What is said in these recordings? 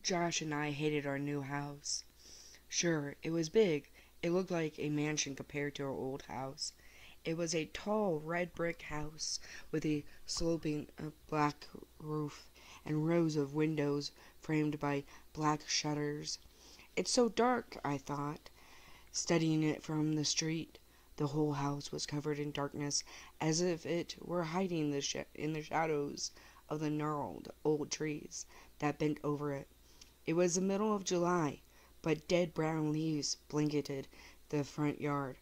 Josh and I hated our new house. Sure, it was big. It looked like a mansion compared to our old house. It was a tall red brick house with a sloping black roof and rows of windows framed by black shutters. It's so dark, I thought, studying it from the street. The whole house was covered in darkness, as if it were hiding in the shadows of the gnarled old trees that bent over it. It was the middle of July, but dead brown leaves blanketed the front yard.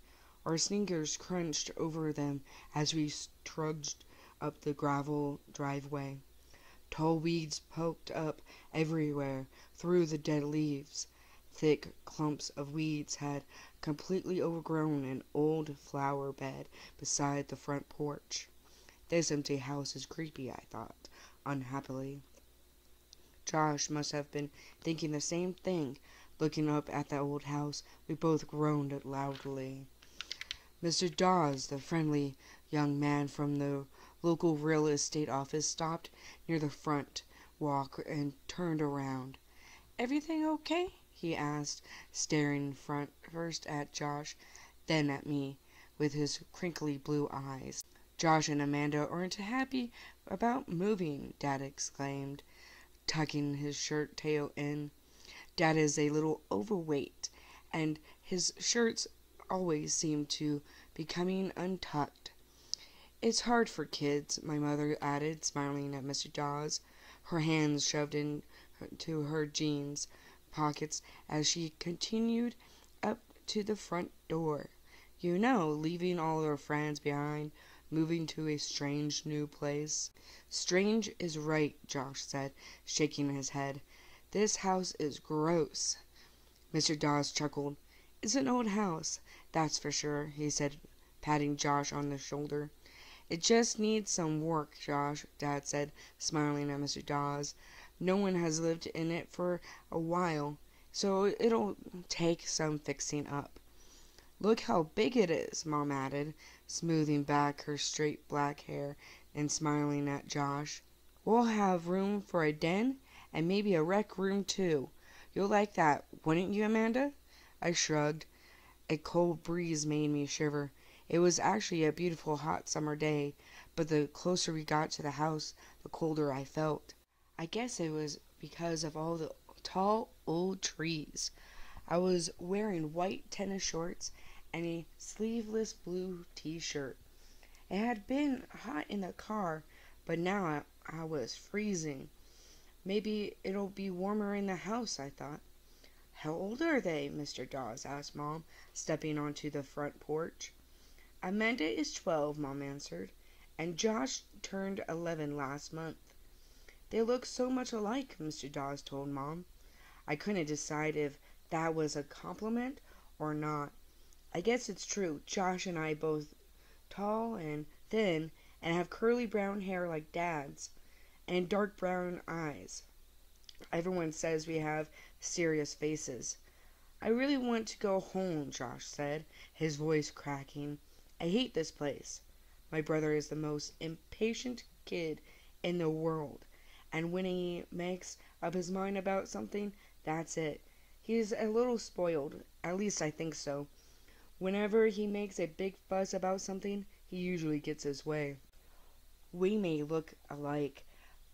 Our sneakers crunched over them as we trudged up the gravel driveway. Tall weeds poked up everywhere through the dead leaves. Thick clumps of weeds had completely overgrown an old flower bed beside the front porch. This empty house is creepy, I thought, unhappily. Josh must have been thinking the same thing. Looking up at the old house, we both groaned loudly. Mr. Dawes, the friendly young man from the local real estate office, stopped near the front walk and turned around. "Everything okay?" he asked, staring first at Josh, then at me, with his crinkly blue eyes. "Josh and Amanda aren't happy about moving," Dad exclaimed, tucking his shirt tail in. Dad is a little overweight, and his shirts always seem to be coming untucked. "It's hard for kids," my mother added, smiling at Mr. Dawes, her hands shoved into her jeans pockets as she continued up to the front door. "You know, leaving all our friends behind, moving to a strange new place." "Strange is right," Josh said, shaking his head. "This house is gross." Mr. Dawes chuckled. "It's an old house, that's for sure," he said, patting Josh on the shoulder. "It just needs some work, Josh," Dad said, smiling at Mr. Dawes. "No one has lived in it for a while, so it'll take some fixing up." "Look how big it is," Mom added, smoothing back her straight black hair and smiling at Josh. "We'll have room for a den, and maybe a rec room too. You'll like that, wouldn't you, Amanda?" I shrugged. A cold breeze made me shiver. It was actually a beautiful hot summer day, but the closer we got to the house, the colder I felt. I guess it was because of all the tall old trees. I was wearing white tennis shorts and a sleeveless blue t-shirt. It had been hot in the car, but now I was freezing. "Maybe it'll be warmer in the house," I thought. "How old are they?" Mr. Dawes asked Mom, stepping onto the front porch. "Amanda is 12, Mom answered, "and Josh turned 11 last month." "They look so much alike," Mr. Dawes told Mom. I couldn't decide if that was a compliment or not. I guess it's true. Josh and I both tall and thin and have curly brown hair like Dad's and dark brown eyes. Everyone says we have serious faces. "I really want to go home," Josh said, his voice cracking. "I hate this place." My brother is the most impatient kid in the world, and when he makes up his mind about something, that's it. He's a little spoiled, at least I think so. Whenever he makes a big fuss about something, he usually gets his way. We may look alike,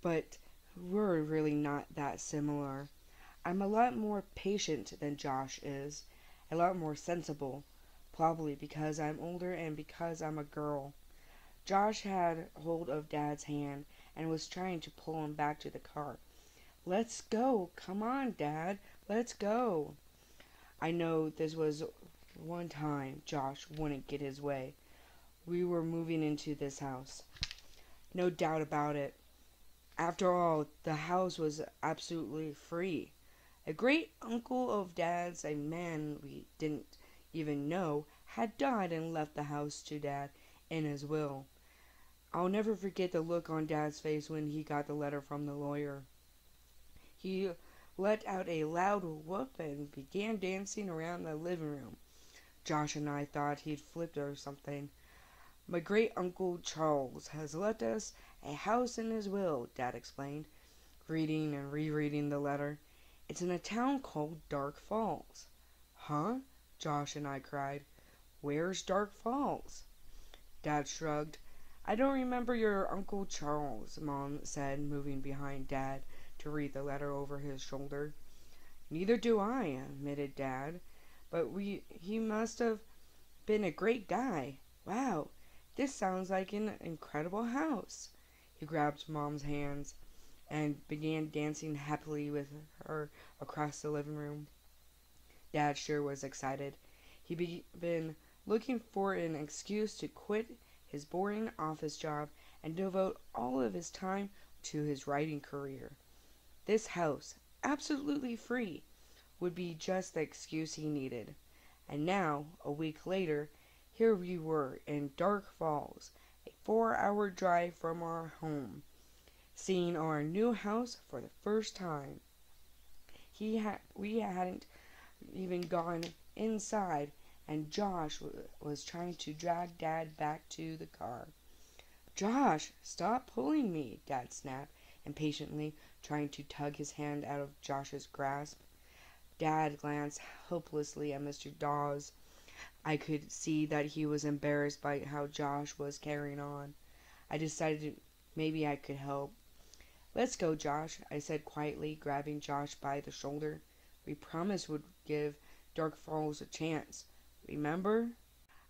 but we're really not that similar. I'm a lot more patient than Josh is, a lot more sensible, probably because I'm older and because I'm a girl. Josh had hold of Dad's hand and was trying to pull him back to the car. "Let's go. Come on, Dad. Let's go." I know this was one time Josh wouldn't get his way. We were moving into this house. No doubt about it. After all, the house was absolutely free. A great uncle of Dad's, a man we didn't even know, had died and left the house to Dad in his will. I'll never forget the look on Dad's face when he got the letter from the lawyer. He let out a loud whoop and began dancing around the living room. Josh and I thought he'd flipped or something. "My great uncle Charles has left us a house in his will," Dad explained, reading and rereading the letter. It's in a town called Dark Falls." "Huh?" Josh and I cried. "Where's Dark Falls?" Dad shrugged. "I don't remember your Uncle Charles," Mom said, moving behind Dad to read the letter over his shoulder. "Neither do I," admitted Dad. "But he must have been a great guy. Wow, this sounds like an incredible house." He grabbed Mom's hands and began dancing happily with her across the living room. Dad sure was excited. He'd been looking for an excuse to quit his boring office job and devote all of his time to his writing career. This house, absolutely free, would be just the excuse he needed. And now, a week later, here we were in Dark Falls, a 4-hour drive from our home, seeing our new house for the first time. We hadn't even gone inside, and Josh was trying to drag Dad back to the car. "Josh, stop pulling me," Dad snapped, impatiently, trying to tug his hand out of Josh's grasp. Dad glanced hopelessly at Mr. Dawes. I could see that he was embarrassed by how Josh was carrying on. I decided maybe I could help. "Let's go, Josh," I said quietly, grabbing Josh by the shoulder. "We promised we'd give Dark Falls a chance. Remember?"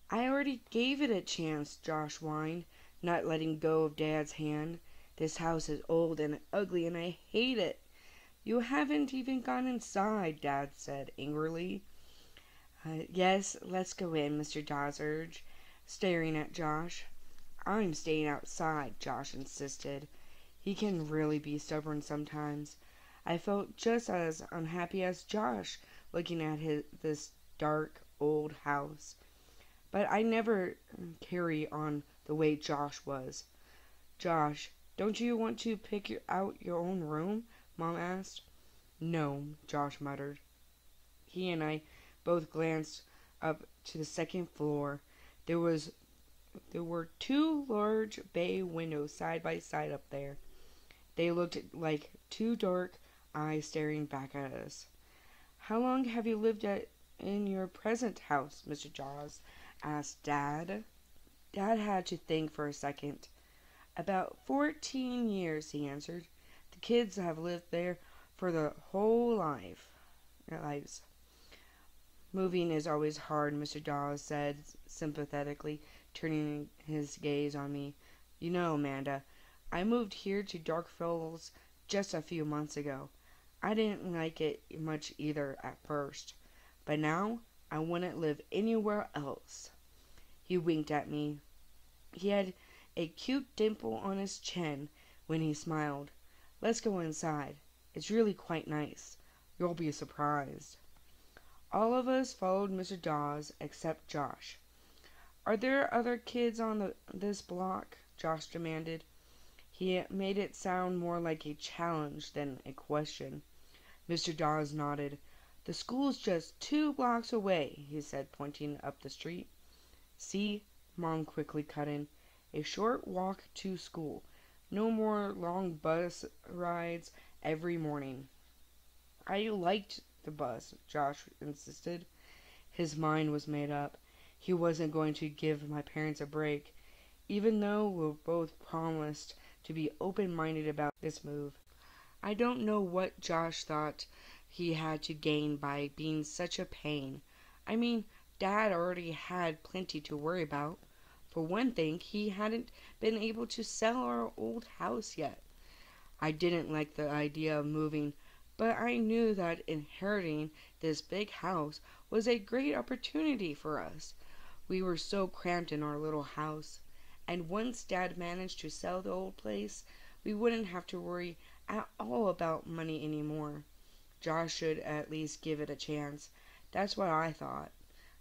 "I already gave it a chance," Josh whined, not letting go of Dad's hand. "This house is old and ugly and I hate it." "You haven't even gone inside," Dad said angrily. "Yes, let's go in," Mr. Dawes urged, staring at Josh. "I'm staying outside," Josh insisted. He can really be stubborn sometimes. I felt just as unhappy as Josh looking at this dark old house. But I never carry on the way Josh was. "Josh, don't you want to pick out your own room?" Mom asked. "No," Josh muttered. He and I both glanced up to the second floor. There were two large bay windows side by side up there. They looked like two dark eyes staring back at us. "How long have you lived in your present house?" Mr. Dawes asked Dad. Dad had to think for a second. "About 14 years," he answered. "The kids have lived there for their lives." "Moving is always hard," Mr. Dawes said sympathetically, turning his gaze on me. "You know, Amanda, I moved here to Dark Falls just a few months ago. I didn't like it much either at first, but now I wouldn't live anywhere else." He winked at me. He had a cute dimple on his chin when he smiled. "Let's go inside. It's really quite nice. You'll be surprised." All of us followed Mr. Dawes except Josh. "Are there other kids on this block?" Josh demanded. He made it sound more like a challenge than a question. Mr. Dawes nodded. "The school's just 2 blocks away," he said, pointing up the street. "See," Mom quickly cut in. "A short walk to school. No more long bus rides every morning." "I liked the bus," Josh insisted. His mind was made up. He wasn't going to give my parents a break, even though we both promised to be open-minded about this move. I don't know what Josh thought he had to gain by being such a pain. I mean, Dad already had plenty to worry about. For one thing, he hadn't been able to sell our old house yet. I didn't like the idea of moving, but I knew that inheriting this big house was a great opportunity for us. We were so cramped in our little house, and once Dad managed to sell the old place, we wouldn't have to worry at all about money anymore. Josh should at least give it a chance. That's what I thought.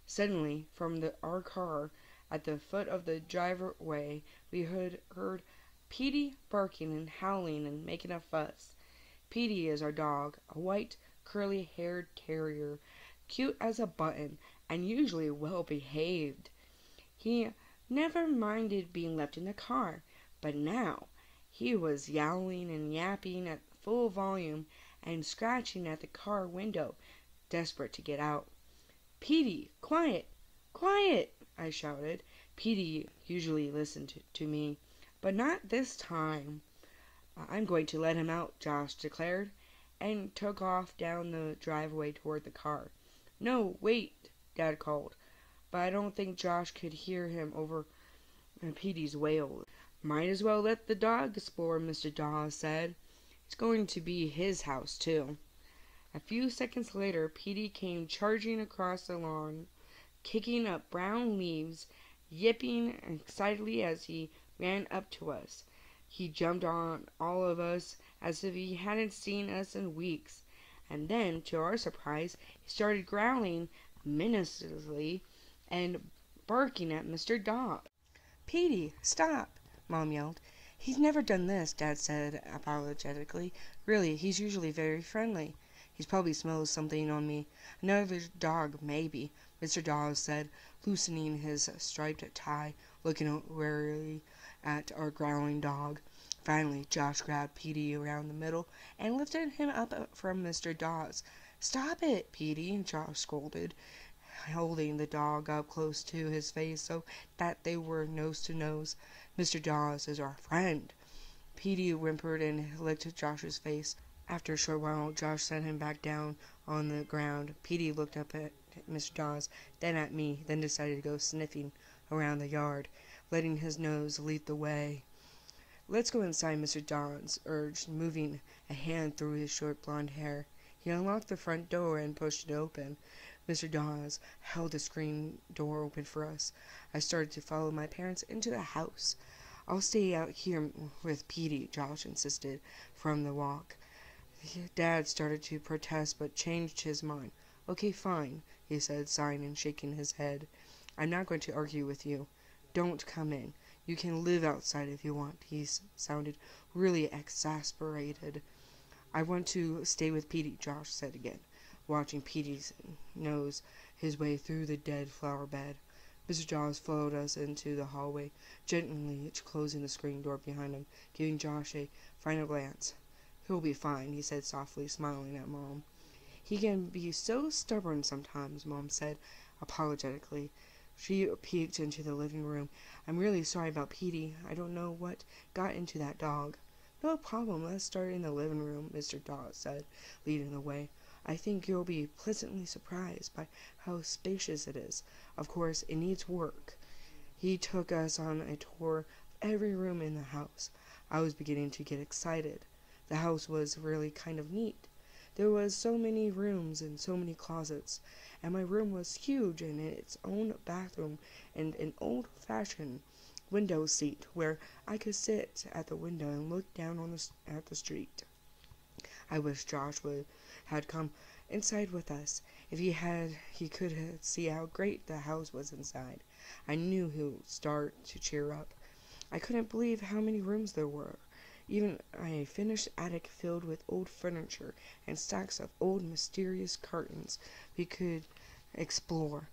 Suddenly, from our car at the foot of the driveway, we heard Petey barking and howling and making a fuss. Petey is our dog, a white, curly-haired terrier, cute as a button, and usually well behaved. He never minded being left in the car, but now he was yowling and yapping at full volume, and scratching at the car window, desperate to get out. "Petey, quiet! Quiet!" I shouted. Petey usually listened to me, but not this time. "I'm going to let him out," Josh declared, and took off down the driveway toward the car. "No, wait," Dad called, but I don't think Josh could hear him over Petey's wail. "Might as well let the dog explore," Mr. Dawes said. "It's going to be his house, too." A few seconds later, Petey came charging across the lawn, kicking up brown leaves, yipping excitedly as he ran up to us. He jumped on all of us as if he hadn't seen us in weeks. And then, to our surprise, he started growling menacingly and barking at Mr. Dawes. "Petey, stop!" Mom yelled. "He's never done this," Dad said apologetically. "Really, he's usually very friendly. He's probably smells something on me. Another dog, maybe," Mr. Dawes said, loosening his striped tie, looking warily at our growling dog. Finally, Josh grabbed Petey around the middle and lifted him up from Mr. Dawes. "Stop it, Petey," Josh scolded, holding the dog up close to his face so that they were nose to nose. "Mr. Dawes is our friend." Petey whimpered and licked Josh's face. After a short while, Josh set him back down on the ground. Petey looked up at Mr. Dawes, then at me, then decided to go sniffing around the yard, letting his nose lead the way. "Let's go inside," Mr. Dawes urged, moving a hand through his short blonde hair. He unlocked the front door and pushed it open. Mr. Dawes held the screen door open for us. I started to follow my parents into the house. "I'll stay out here with Petey," Josh insisted from the walk. Dad started to protest but changed his mind. "Okay, fine," he said, sighing and shaking his head. "I'm not going to argue with you. Don't come in. You can live outside if you want." He sounded really exasperated. "I want to stay with Petey," Josh said again, watching Petey's nose his way through the dead flower bed. Mr. Dawes followed us into the hallway, gently closing the screen door behind him, giving Josh a final glance. "He'll be fine," he said softly, smiling at Mom. "He can be so stubborn sometimes," Mom said apologetically. She peeked into the living room. "I'm really sorry about Petey. I don't know what got into that dog." "No problem. Let's start in the living room," Mr. Dawes said, leading the way. "I think you'll be pleasantly surprised by how spacious it is. Of course, it needs work." He took us on a tour of every room in the house. I was beginning to get excited. The house was really kind of neat. There was so many rooms and so many closets, and my room was huge and in its own bathroom and an old-fashioned window seat where I could sit at the window and look down at the street. I wish Josh had come inside with us. If he had, he could see how great the house was inside. I knew he would start to cheer up. I couldn't believe how many rooms there were. Even a finished attic filled with old furniture and stacks of old mysterious curtains we could explore.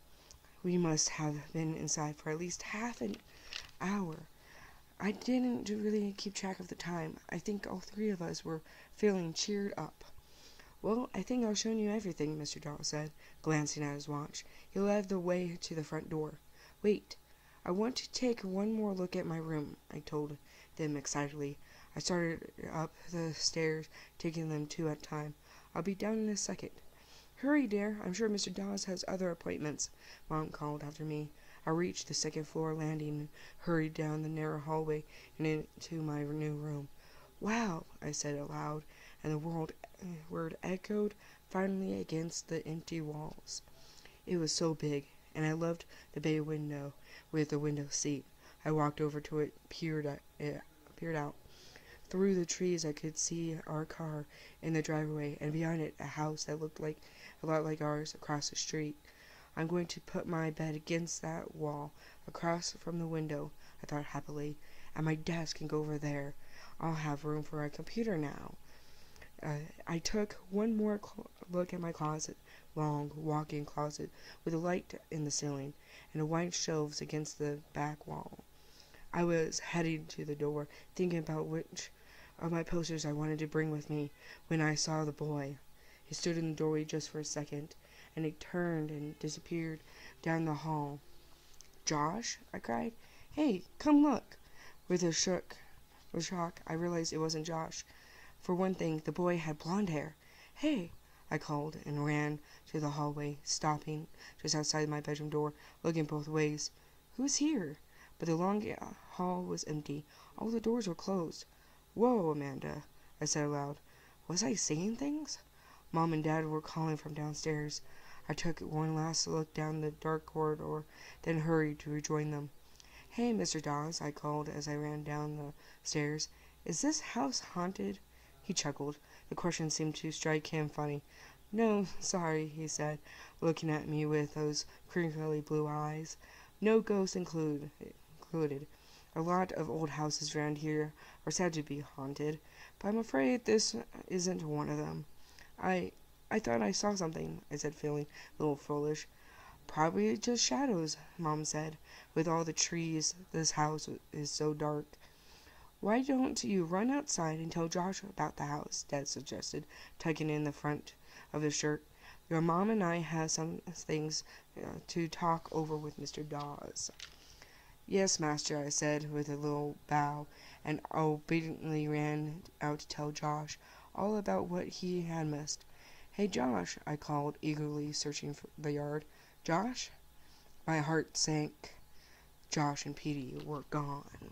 We must have been inside for at least half an hour. I didn't really keep track of the time. I think all three of us were feeling cheered up. "Well, I think I've shown you everything," Mr. Dawes said, glancing at his watch. He led the way to the front door. "Wait, I want to take one more look at my room," I told them excitedly. I started up the stairs, taking them two at a time. "I'll be down in a second." "Hurry, dear. I'm sure Mr. Dawes has other appointments," Mom called after me. I reached the second-floor landing and hurried down the narrow hallway and into my new room. "Wow," I said aloud, and the word echoed finally against the empty walls. It was so big, and I loved the bay window with the window seat. I walked over to it, peered out. Through the trees I could see our car in the driveway, and behind it a house that looked a lot like ours across the street. "I'm going to put my bed against that wall across from the window," I thought happily, "and my desk can go over there. I'll have room for a computer now." I took one more look at my closet, long walk-in closet with a light in the ceiling and white shelves against the back wall. I was heading to the door, thinking about which of my posters I wanted to bring with me when I saw the boy. He stood in the doorway just for a second, and he turned and disappeared down the hall. "Josh?" I cried. "Hey, come look!" With a shock, I realized it wasn't Josh. For one thing, the boy had blonde hair. "Hey!" I called and ran to the hallway, stopping just outside my bedroom door, looking both ways. Who's here? But the long hall was empty. All the doors were closed. "Whoa, Amanda," I said aloud. Was I seeing things? Mom and Dad were calling from downstairs. I took one last look down the dark corridor, then hurried to rejoin them. "Hey, Mr. Dawes," I called as I ran down the stairs. "Is this house haunted?" He chuckled. The question seemed to strike him funny. "No, sorry," he said, looking at me with those crinkly blue eyes. "No ghosts included. A lot of old houses around here are said to be haunted, but I'm afraid this isn't one of them." I thought I saw something," I said, feeling a little foolish. "Probably just shadows," Mom said. "With all the trees, this house is so dark." "Why don't you run outside and tell Josh about the house?" Dad suggested, tugging in the front of his shirt. "Your mom and I have some things to talk over with Mr. Dawes." "Yes, master," I said with a little bow, and obediently ran out to tell Josh all about what he had missed. "Hey, Josh," I called, eagerly searching for the yard. "Josh?" My heart sank. Josh and Petey were gone.